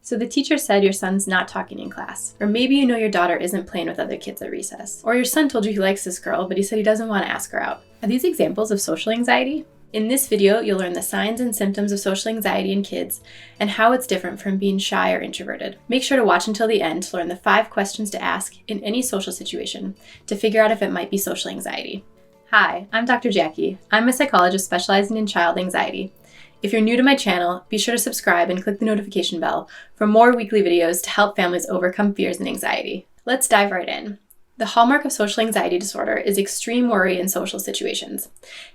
So the teacher said your son's not talking in class. Or maybe you know your daughter isn't playing with other kids at recess. Or your son told you he likes this girl, but he said he doesn't want to ask her out. Are these examples of social anxiety? In this video, you'll learn the signs and symptoms of social anxiety in kids and how it's different from being shy or introverted. Make sure to watch until the end to learn the 5 questions to ask in any social situation to figure out if it might be social anxiety. Hi, I'm Dr. Jacque. I'm a psychologist specializing in child anxiety. If you're new to my channel, be sure to subscribe and click the notification bell for more weekly videos to help families overcome fears and anxiety. Let's dive right in. The hallmark of social anxiety disorder is extreme worry in social situations.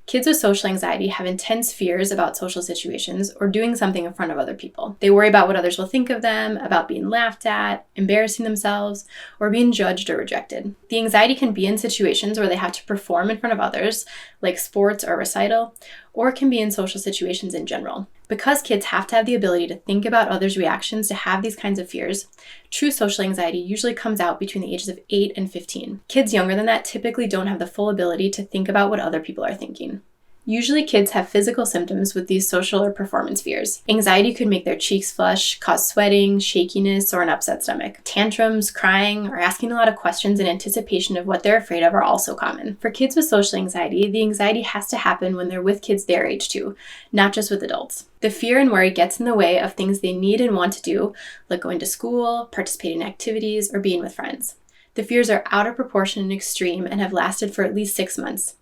Kids with social anxiety have intense fears about social situations or doing something in front of other people. They worry about what others will think of them, about being laughed at, embarrassing themselves, or being judged or rejected. The anxiety can be in situations where they have to perform in front of others, like sports or recital, or it can be in social situations in general. Because kids have to have the ability to think about others' reactions to have these kinds of fears, true social anxiety usually comes out between the ages of 8 and 15. Kids younger than that typically don't have the full ability to think about what other people are thinking. Usually kids have physical symptoms with these social or performance fears. Anxiety could make their cheeks flush, cause sweating, shakiness, or an upset stomach. Tantrums, crying, or asking a lot of questions in anticipation of what they're afraid of are also common. For kids with social anxiety, the anxiety has to happen when they're with kids their age too, not just with adults. The fear and worry gets in the way of things they need and want to do, like going to school, participating in activities, or being with friends. The fears are out of proportion and extreme and have lasted for at least 6 months.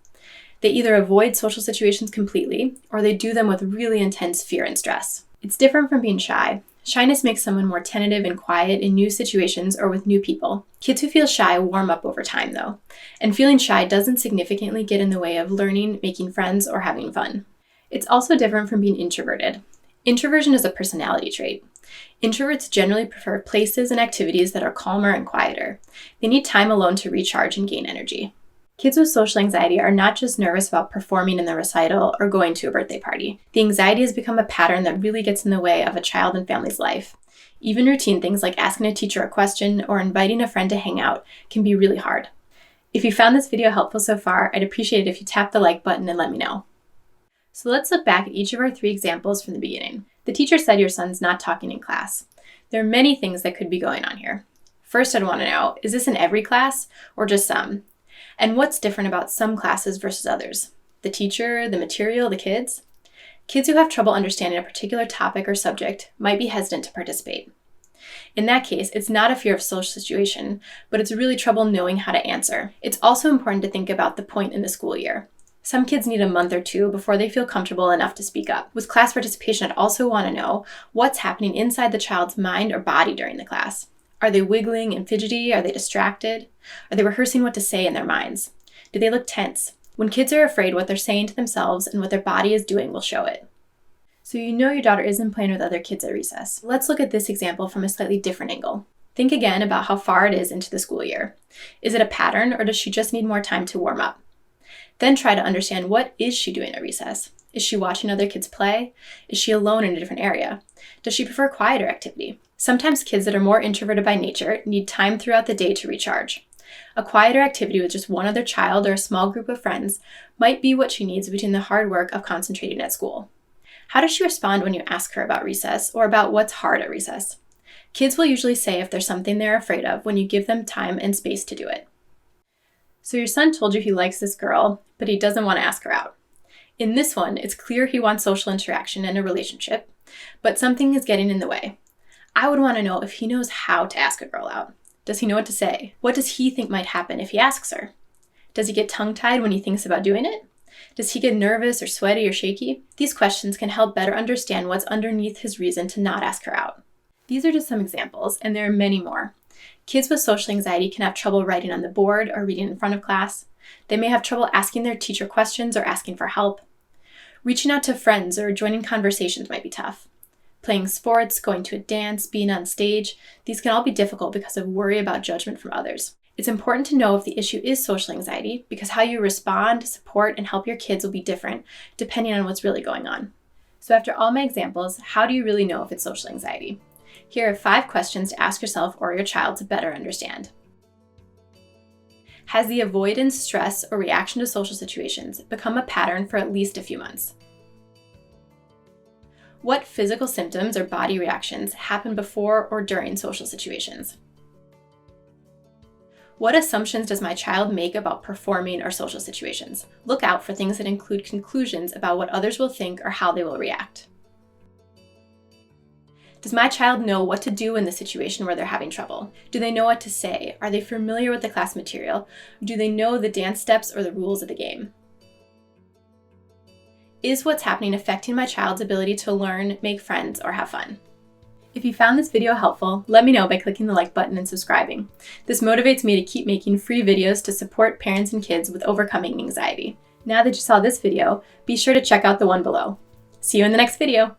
They either avoid social situations completely, or they do them with really intense fear and stress. It's different from being shy. Shyness makes someone more tentative and quiet in new situations or with new people. Kids who feel shy warm up over time, though, and feeling shy doesn't significantly get in the way of learning, making friends, or having fun. It's also different from being introverted. Introversion is a personality trait. Introverts generally prefer places and activities that are calmer and quieter. They need time alone to recharge and gain energy. Kids with social anxiety are not just nervous about performing in the recital or going to a birthday party. The anxiety has become a pattern that really gets in the way of a child and family's life. Even routine things like asking a teacher a question or inviting a friend to hang out can be really hard. If you found this video helpful so far, I'd appreciate it if you tap the like button and let me know. So let's look back at each of our 3 examples from the beginning. The teacher said your son's not talking in class. There are many things that could be going on here. First, I'd want to know, is this in every class or just some? And what's different about some classes versus others? The teacher, the material, the kids? Kids who have trouble understanding a particular topic or subject might be hesitant to participate. In that case, it's not a fear of social situation, but it's really trouble knowing how to answer. It's also important to think about the point in the school year. Some kids need a month or 2 before they feel comfortable enough to speak up. With class participation, I'd also want to know what's happening inside the child's mind or body during the class. Are they wiggling and fidgety? Are they distracted? Are they rehearsing what to say in their minds? Do they look tense? When kids are afraid, what they're saying to themselves and what their body is doing will show it. So you know your daughter isn't playing with other kids at recess. Let's look at this example from a slightly different angle. Think again about how far it is into the school year. Is it a pattern, or does she just need more time to warm up? Then try to understand, what is she doing at recess? Is she watching other kids play? Is she alone in a different area? Does she prefer quieter activity? Sometimes kids that are more introverted by nature need time throughout the day to recharge. A quieter activity with just one other child or a small group of friends might be what she needs between the hard work of concentrating at school. How does she respond when you ask her about recess or about what's hard at recess? Kids will usually say if there's something they're afraid of when you give them time and space to do it. So your son told you he likes this girl, but he doesn't want to ask her out. In this one, it's clear he wants social interaction and a relationship, but something is getting in the way. I would want to know if he knows how to ask a girl out. Does he know what to say? What does he think might happen if he asks her? Does he get tongue-tied when he thinks about doing it? Does he get nervous or sweaty or shaky? These questions can help better understand what's underneath his reason to not ask her out. These are just some examples, and there are many more. Kids with social anxiety can have trouble writing on the board or reading in front of class. They may have trouble asking their teacher questions or asking for help. Reaching out to friends or joining conversations might be tough. Playing sports, going to a dance, being on stage, these can all be difficult because of worry about judgment from others. It's important to know if the issue is social anxiety, because how you respond, support, and help your kids will be different depending on what's really going on. So after all my examples, how do you really know if it's social anxiety? Here are 5 questions to ask yourself or your child to better understand. Has the avoidance, stress, or reaction to social situations become a pattern for at least a few months? What physical symptoms or body reactions happen before or during social situations? What assumptions does my child make about performing or social situations? Look out for things that include conclusions about what others will think or how they will react. Does my child know what to do in the situation where they're having trouble? Do they know what to say? Are they familiar with the class material? Do they know the dance steps or the rules of the game? Is what's happening affecting my child's ability to learn, make friends, or have fun? If you found this video helpful, let me know by clicking the like button and subscribing. This motivates me to keep making free videos to support parents and kids with overcoming anxiety. Now that you saw this video, be sure to check out the one below. See you in the next video.